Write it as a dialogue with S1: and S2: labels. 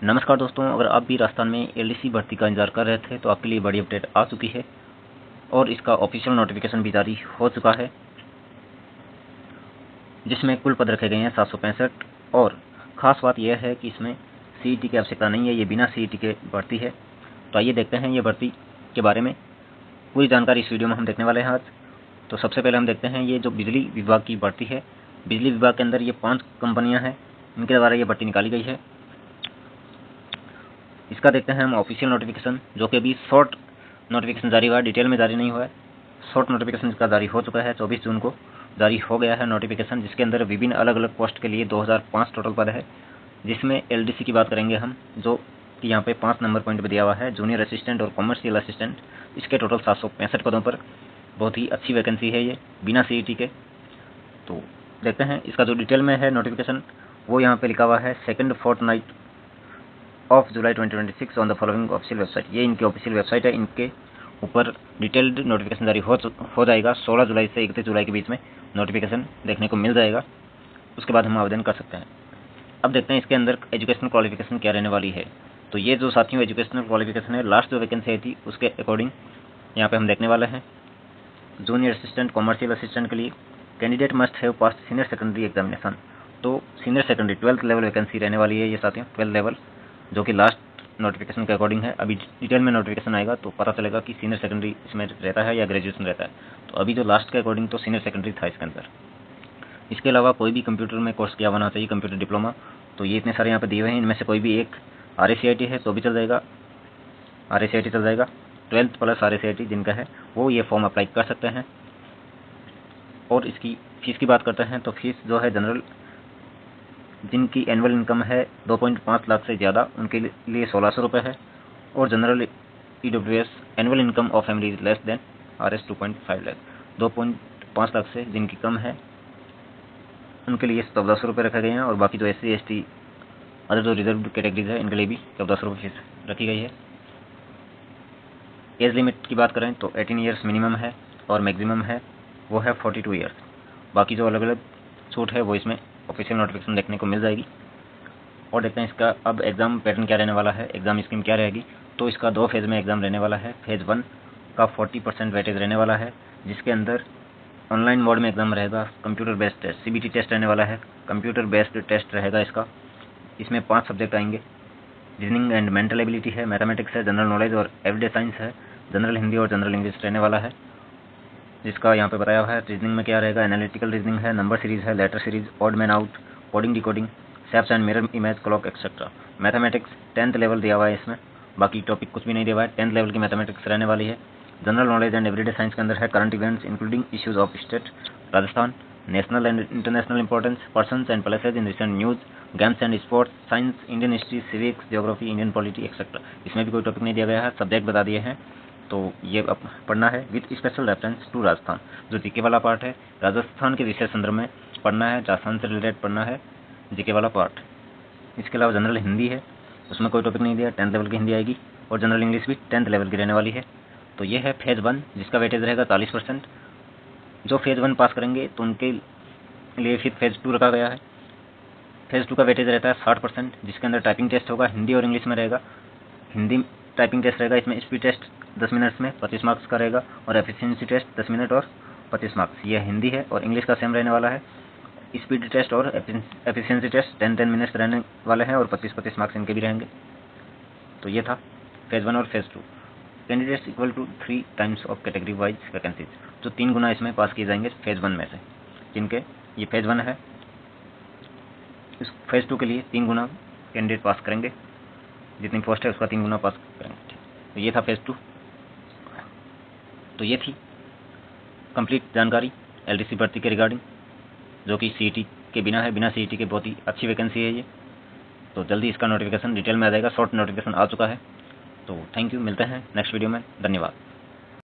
S1: नमस्कार दोस्तों, अगर आप भी राजस्थान में एलडीसी भर्ती का इंतजार कर रहे थे तो आपके लिए बड़ी अपडेट आ चुकी है और इसका ऑफिशियल नोटिफिकेशन भी जारी हो चुका है, जिसमें कुल पद रखे गए हैं 765। और ख़ास बात यह है कि इसमें सीईटी की आवश्यकता नहीं है, ये बिना सीईटी के भर्ती है। तो आइए देखते हैं ये भर्ती के बारे में पूरी जानकारी इस वीडियो में हम देखने वाले हैं आज। तो सबसे पहले हम देखते हैं ये जो बिजली विभाग की भर्ती है। बिजली विभाग के अंदर ये 5 कंपनियाँ हैं, इनके द्वारा ये भर्ती निकाली गई है। इसका देखते हैं हम ऑफिशियल नोटिफिकेशन, जो कि अभी शॉर्ट नोटिफिकेशन जारी हुआ है, डिटेल में जारी नहीं हुआ है। शॉर्ट नोटिफिकेशन इसका जारी हो चुका है, 24 जून को जारी हो गया है नोटिफिकेशन, जिसके अंदर विभिन्न अलग अलग पोस्ट के लिए 2005 टोटल पद है। जिसमें एलडीसी की बात करेंगे हम, जो कि यहाँ पे 5 नंबर पॉइंट पर दिया हुआ है, जूनियर असिस्टेंट और कॉमर्शियल असिस्टेंट। इसके टोटल 765 पदों पर बहुत ही अच्छी वैकेंसी है ये, बिना सीईटी के। तो देखते हैं इसका जो डिटेल में है नोटिफिकेशन, वो यहाँ पे लिखा हुआ है 2nd fortnight of July 2026 on the following official website. ये इनकी ऑफिशियल वेबसाइट है, इनके ऊपर डिटेल्ड नोटिफिकेशन जारी हो जाएगा। 16 जुलाई से 31 जुलाई के बीच में नोटिफिकेशन देखने को मिल जाएगा, उसके बाद हम आवेदन कर सकते हैं। अब देखते हैं इसके अंदर एजुकेशनल क्वालिफिकेशन क्या रहने वाली है। तो ये जो साथियों एजुकेशनल क्वालिफिकेशन है, लास्ट जो वैकेंसी आई थी उसके अकॉर्डिंग यहाँ पे हम देखने वाले हैं। जूनियर असिस्टेंट कॉमर्शियल असिस्टेंट के लिए candidate must have pass senior secondary examination. तो senior secondary 12th level vacancy रहने वाली है ये साथियों, 12th लेवल, जो कि लास्ट नोटिफिकेशन के अकॉर्डिंग है। अभी डिटेल में नोटिफिकेशन आएगा तो पता चलेगा कि सीनियर सेकेंडरी इसमें रहता है या ग्रेजुएशन रहता है। तो अभी जो लास्ट के अकॉर्डिंग तो सीनियर सेकेंडरी था इसके अंदर। इसके अलावा कोई भी कंप्यूटर में कोर्स किया होना चाहिए, कंप्यूटर डिप्लोमा। तो ये इतने सारे यहाँ पे दिए हुए हैं, इनमें से कोई भी एक RACIT है तो भी चल जाएगा, RACIT चल जाएगा। 12th प्लस RACIT जिनका है वो ये फॉर्म अप्लाई कर सकते हैं। और इसकी फ़ीस की बात करते हैं तो फीस जो है जनरल, जिनकी एनुअल इनकम है 2.5 लाख से ज़्यादा, उनके लिए 1600 रुपये है। और general EWS annual income of family is less than RS 2.5 lakh, 2.5 lakh से जिनकी कम है उनके लिए 1400 रुपये रखे गए हैं। और बाकी जो SC ST अदर जो रिजर्व कैटेगरीज है इनके लिए भी 1400 रुपये फीस रखी गई है। एज लिमिट की बात करें तो 18 ईयर्स मिनिमम है और मैक्सिमम है वो है 42 ईयर्स। बाकी जो अलग अलग छूट है वो इसमें ऑफिशियल नोटिफिकेशन देखने को मिल जाएगी। और देखते हैं इसका अब एग्ज़ाम पैटर्न क्या रहने वाला है, एग्ज़ाम स्कीम क्या रहेगी। तो इसका 2 फेज़ में एग्ज़ाम रहने वाला है। फेज़ 1 का 40% वेटेज रहने वाला है, जिसके अंदर ऑनलाइन मोड में एग्ज़ाम रहेगा। Computer based test CBT test रहने वाला है, कंप्यूटर बेस्ड टेस्ट रहेगा इसका। इसमें 5 सब्जेक्ट आएंगे, रीजनिंग एंड मेंटल एबिलिटी है, मैथमेटिक्स है, जनरल नॉलेज और एवरीडे साइंस है, जनरल हिंदी और जनरल इंग्लिश रहने वाला है। जिसका यहाँ पे बताया हुआ है रीजनिंग में क्या रहेगा, एनालिटिकल रीजनिंग है, नंबर सीरीज है, letter series, odd man out, coding decoding, shapes and mirror image clock etcetera. Mathematics 10th level दिया हुआ है इसमें, बाकी टॉपिक कुछ भी नहीं दिया हुआ है। 10th लेवल की मैथमेटिक्स रहने वाली है। General knowledge and everyday science के अंदर है current events including issues of state Rajasthan, national and international importance, persons and places in recent news, games and sports, science, Indian history, civics, geography, Indian polity etcetera. इसमें भी कोई topic नहीं दिया गया है, सब्जेक्ट बता दिए हैं। तो ये अब पढ़ना है with special reference to Rajasthan. जो जीके वाला पार्ट है राजस्थान के विषय संदर्भ में पढ़ना है, राजस्थान से रिलेटेड पढ़ना है जीके वाला पार्ट। इसके अलावा जनरल हिंदी है, उसमें कोई टॉपिक नहीं दिया, 10th लेवल की हिंदी आएगी। और जनरल इंग्लिश भी 10th लेवल की रहने वाली है। तो ये है फेज़ 1, जिसका वेटेज रहेगा 40%। जो फेज़ 1 पास करेंगे तो उनके लिए फिर फेज़ 2 रखा गया है। फेज़ 2 का वेटेज रहता है 60%, जिसके अंदर टाइपिंग टेस्ट होगा, हिंदी और इंग्लिश में रहेगा। हिंदी टाइपिंग टेस्ट रहेगा, इसमें स्पीड टेस्ट 10 मिनट्स में 25 मार्क्स का रहेगा और एफिशिएंसी टेस्ट 10 मिनट और 25 मार्क्स। यह हिंदी है। और इंग्लिश का सेम रहने वाला है, स्पीड टेस्ट और एफिशिएंसी टेस्ट 10 मिनट्स रहने वाले हैं और 25 मार्क्स इनके भी रहेंगे। तो ये था फेज़ 1 और phase 2। Candidates equal to 3 times of category wise vacancies, जो 3 गुना इसमें पास किए जाएंगे फेज़ 1 में से, जिनके ये फेज़ 1 है। इस फेज़ 2 के लिए 3 गुना कैंडिडेट पास करेंगे, जितनी पोस्ट है उसका 3 गुना पास करेंगे। तो ये था फेज़ 2। तो ये थी कंप्लीट जानकारी एलडीसी भर्ती के रिगार्डिंग, जो कि सीईटी के बिना है, बिना सीईटी के बहुत ही अच्छी वैकेंसी है ये। तो जल्दी इसका नोटिफिकेशन डिटेल में आ जाएगा, शॉर्ट नोटिफिकेशन आ चुका है। तो थैंक यू, मिलते हैं नेक्स्ट वीडियो में, धन्यवाद।